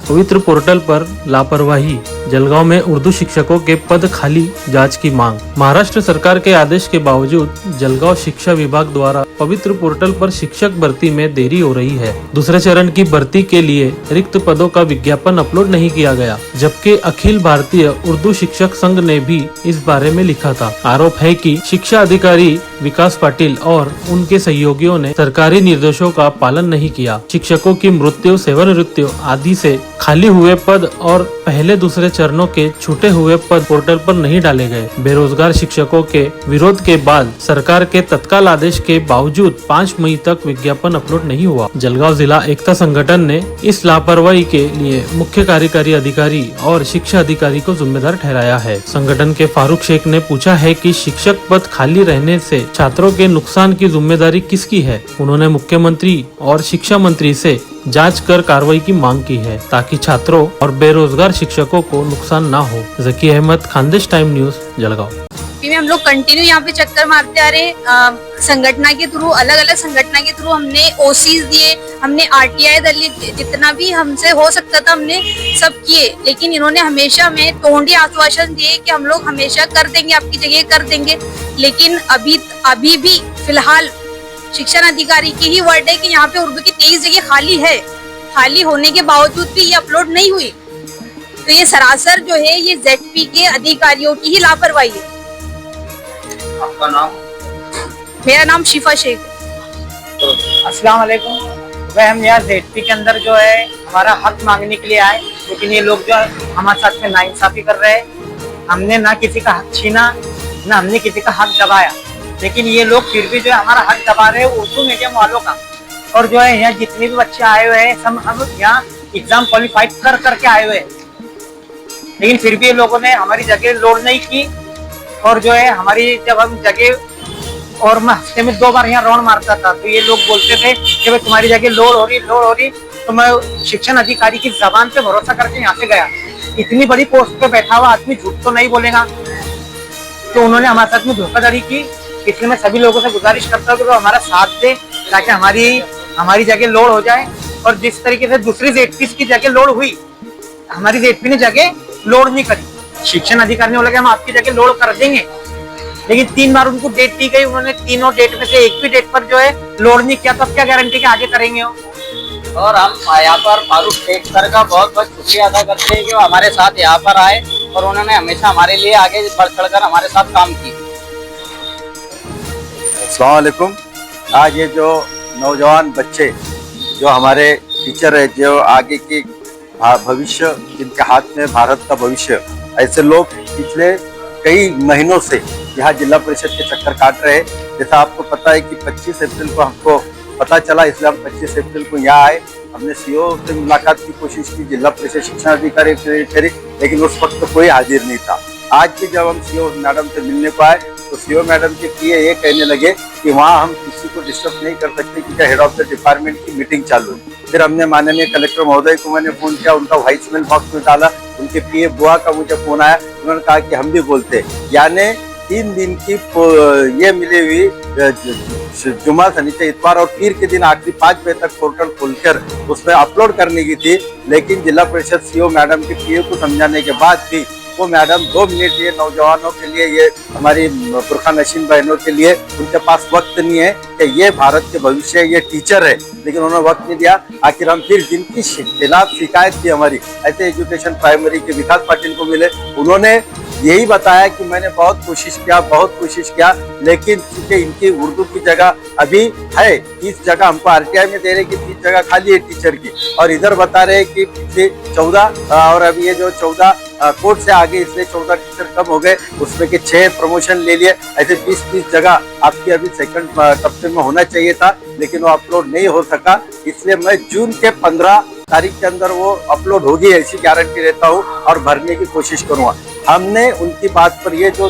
पवित्र पोर्टल पर लापरवाही, जलगांव में उर्दू शिक्षकों के पद खाली, जांच की मांग। महाराष्ट्र सरकार के आदेश के बावजूद जलगांव शिक्षा विभाग द्वारा पवित्र पोर्टल पर शिक्षक भर्ती में देरी हो रही है। दूसरे चरण की भर्ती के लिए रिक्त पदों का विज्ञापन अपलोड नहीं किया गया, जबकि अखिल भारतीय उर्दू शिक्षक संघ ने भी इस बारे में लिखा था। आरोप है कि शिक्षा अधिकारी विकास पाटिल और उनके सहयोगियों ने सरकारी निर्देशों का पालन नहीं किया। शिक्षकों की मृत्यु, सेवानिवृत्ति आदि से खाली हुए पद और पहले दूसरे चरणों के छूटे हुए पद पोर्टल पर नहीं डाले गए। बेरोजगार शिक्षकों के विरोध के बाद सरकार के तत्काल आदेश के बावजूद 5 मई तक विज्ञापन अपलोड नहीं हुआ। जलगांव जिला एकता संगठन ने इस लापरवाही के लिए मुख्य कार्यकारी अधिकारी और शिक्षा अधिकारी को जिम्मेदार ठहराया है। संगठन के फारूक शेख ने पूछा है कि शिक्षक पद खाली रहने से छात्रों के नुकसान की जिम्मेदारी किसकी है। उन्होंने मुख्यमंत्री और शिक्षा मंत्री से जांच कर कार्रवाई की मांग की है, ताकि छात्रों और बेरोजगार शिक्षकों को नुकसान ना हो। जकी अहमद, खानदेश टाइम न्यूज, जलगांव। हम लोग कंटिन्यू यहाँ पे चक्कर मारते आ रहे, संगठना के थ्रू, अलग अलग संगठना के थ्रू हमने ओसीज दिए, हमने आरटीआई दली, जितना भी हमसे हो सकता था हमने सब किए, लेकिन इन्होंने हमेशा हमें तोंडी आश्वासन दिए कि हम लोग हमेशा कर देंगे, आपकी जगह कर देंगे। लेकिन अभी भी फिलहाल शिक्षण अधिकारी की ही वर्ड है कि यहाँ पे उर्दू की 23 जगह खाली है। खाली होने के बावजूद भी ये अपलोड नहीं हुई, तो ये सरासर जो है ये जेडपी के अधिकारियों की ही लापरवाही है। आपका नाम? मेरा नाम शिफा शेख। अस्सलाम वालेकुम। वह हम यहाँ जेडपी के अंदर जो है हमारा हक मांगने के लिए आए, लेकिन ये लोग जो हमारे साथ में नाइंसाफी कर रहे हैं। हमने ना किसी का हक छीना, ना हमने किसी का हक दबाया, लेकिन ये लोग फिर भी जो है हमारा हक दबा रहे हैं उर्दू मीडियम वालों का। और जो है यहाँ जितने भी बच्चे आए हुए हैं सब हम यहाँ एग्जाम क्वालिफाइड कर करके आए हुए हैं, लेकिन फिर भी ये लोगों ने हमारी जगह लोड नहीं की। और जो है हमारी जब हम जगह, और मैं हफ्ते में 2 बार यहाँ राउंड मारता था, तो ये लोग बोलते थे कि भाई तुम्हारी जगह लोड हो रही। तो मैं शिक्षण अधिकारी की जबान पे भरोसा करके यहाँ से गया। इतनी बड़ी पोस्ट पे बैठा हुआ आदमी झूठ तो नहीं बोलेगा, तो उन्होंने हमारे साथ में धोखाधड़ी की। इसलिए मैं सभी लोगों से गुजारिश करता हूँ कि वो हमारा साथ दे, ताकि हमारी जगह लोड हो जाए। और जिस तरीके से दूसरी जेडपी की जगह लोड हुई, हमारी जेडपी ने जगह लोड नहीं करी। शिक्षण अधिकारी ने बोला कि हम आपकी जगह लोड कर देंगे, लेकिन 3 बार उनको डेट दी गई, उन्होंने तीनों डेट में से एक भी डेट पर जो है लोड नहीं किया। तो अब क्या गारंटी के आगे करेंगे वो? और हम यहाँ पर फारूक शेख सर का बहुत बहुत शुक्रिया अदा करते हैं कि वो हमारे साथ यहाँ पर आए और उन्होंने हमेशा हमारे लिए आगे बढ़ चढ़कर हमारे साथ काम की। अस्सलाम वालेकुम। आज ये जो नौजवान बच्चे जो हमारे टीचर है, जो आगे की भविष्य, जिनके हाथ में भारत का भविष्य, ऐसे लोग पिछले कई महीनों से यहाँ जिला परिषद के चक्कर काट रहे हैं। जैसा आपको पता है कि 25 अप्रैल को हमको पता चला, इसलिए हम 25 अप्रैल को यहाँ आए। हमने सीओ से मुलाकात की कोशिश की, जिला परिषद शिक्षा अधिकारी करी, लेकिन उस वक्त तो कोई हाजिर नहीं था। आज भी जब हम सीओ मैडम से मिलने को आए, तो सीओ मैडम के पीए ये कहने लगे कि वहाँ हम किसी को डिस्टर्ब नहीं कर सकते, क्योंकि हेड ऑफ द डिपार्टमेंट की मीटिंग चालू है। फिर हमने माननीय कलेक्टर महोदय को मैंने फोन किया, उनका वॉइसमेल बॉक्स में डाला, उनके पीए बुआ का मुझे फोन आया, उन्होंने कहा कि हम भी बोलते हैं। यानी 3 दिन की ये मिली हुई जुमा, शनिचर, इतवार और पीर के दिन आखिरी 5 बजे तक पोर्टल खोलकर उसमें अपलोड करने की थी, लेकिन जिला परिषद सीओ मैडम के पीए को समझाने के बाद भी वो मैडम 2 मिनट ये नौजवानों के लिए, ये हमारी बुरखा नशीन बहनों के लिए उनके पास वक्त नहीं है कि ये भारत के भविष्य, ये टीचर है, लेकिन उन्होंने वक्त नहीं दिया। आखिर हम फिर जिनकी खिलाफ शिकायत थी हमारी, ऐसे एजुकेशन प्राइमरी के विकास पाटिल को मिले, उन्होंने यही बताया कि मैंने बहुत कोशिश किया, लेकिन चूंकि इनकी उर्दू की जगह अभी है 30 जगह, हमको आरटीआई में दे रहे कि 30 जगह खाली है टीचर की, और इधर बता रहे कि पिछले 14 और अभी ये जो 14 कोर्ट से आगे, इसलिए 14 टीचर कम हो गए, उसमें के 6 प्रमोशन ले लिए। ऐसे 20-30 जगह आपकी अभी सेकंड टप्पे में होना चाहिए था, लेकिन वो अपलोड नहीं हो सका। इसलिए मैं जून के 15 तारीख के अंदर वो अपलोड होगी, ऐसी गारंटी देता हूँ और भरने की कोशिश करूँगा। हमने उनकी बात पर, ये जो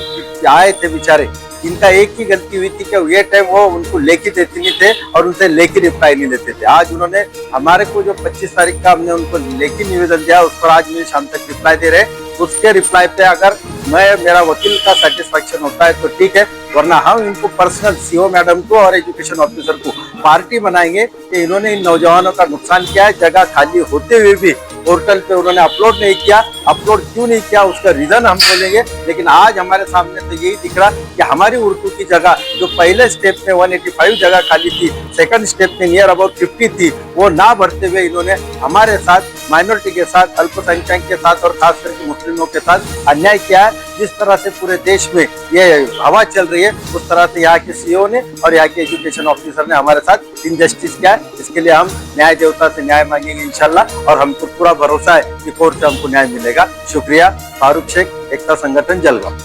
आए थे बेचारे, इनका एक ही गलती हुई थी कि ये टाइम वो उनको लेखी देते नहीं थे और उनसे लेखी रिप्लाई नहीं लेते थे। आज उन्होंने हमारे को जो 25 तारीख का हमने उनको लेखी निवेदन दिया, उस पर आज मुझे शाम तक रिप्लाई दे रहे। उसके रिप्लाई पे अगर मेरा वकील का सेटिस्फेक्शन होता है तो ठीक है, वरना हम इनको पर्सनल सीओ मैडम को और एजुकेशन ऑफिसर को पार्टी बनाएंगे कि इन्होंने इन नौजवानों का नुकसान किया है। जगह खाली होते हुए भी पोर्टल पे उन्होंने अपलोड नहीं किया। अपलोड क्यों नहीं किया उसका रीजन हम बोलेंगे, लेकिन आज हमारे सामने तो यही दिख रहा कि हमारी उर्दू की जगह जो पहले स्टेप में 185 जगह खाली थी, सेकंड स्टेप में नियर अबाउट 50 थी, वो ना भरते हुए इन्होंने हमारे साथ, माइनॉरिटी के साथ, अल्पसंख्यक के साथ और खास करके मुस्लिमों के साथ अन्याय किया है। जिस तरह से पूरे देश में ये हवा चल रही है, उस तरह से यहाँ के सीईओ ने और यहाँ के एजुकेशन ऑफिसर ने हमारे साथ इनजस्टिस किया है। इसके लिए हम न्याय देवता से न्याय मांगेंगे इंशाल्लाह, और हमको पूरा भरोसा है कि कोर्ट से हमको न्याय मिलेगा। शुक्रिया। फारूक शेख, एकता संगठन, जलगांव।